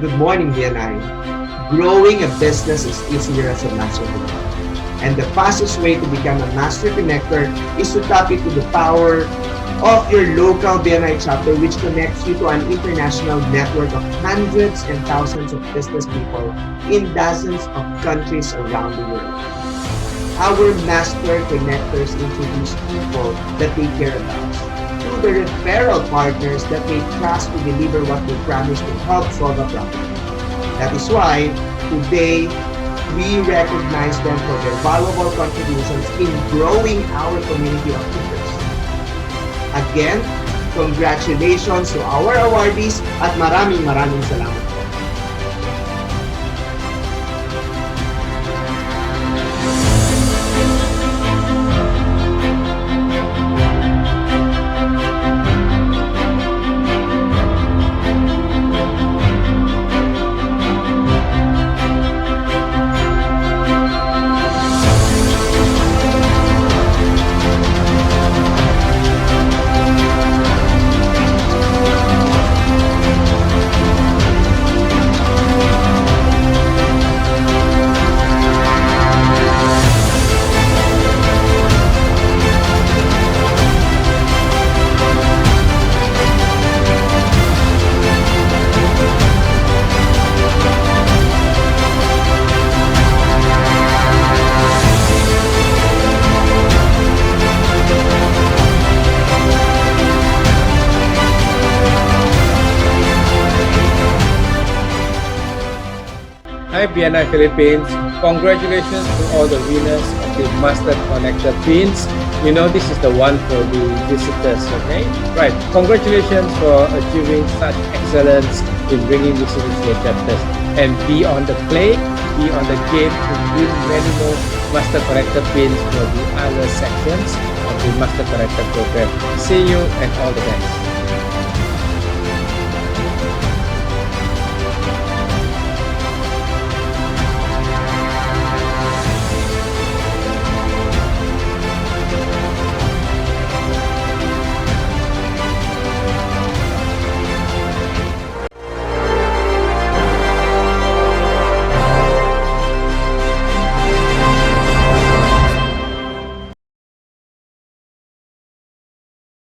Good morning, BNI. Growing a business is easier as a master connector. And the fastest way to become a master connector is to tap into the power of your local BNI chapter, which connects you to an international network of hundreds and thousands of business people in dozens of countries around the world. Our master connectors introduce people that they care about to the referral partners that they trust to deliver what they promise to help solve a problem. That is why today we recognize them for their valuable contributions in growing our community of teachers. Again, congratulations to our awardees at maraming salamat po. Hi BNI Philippines, congratulations to all the winners of the Master Connector Pins. You know this is the one for the visitors, okay? Right, congratulations for achieving such excellence in bringing visitors to your chapters. And be on the play, be on the game to win many more Master Connector Pins for the other sections of the Master Connector program. See you and all the best.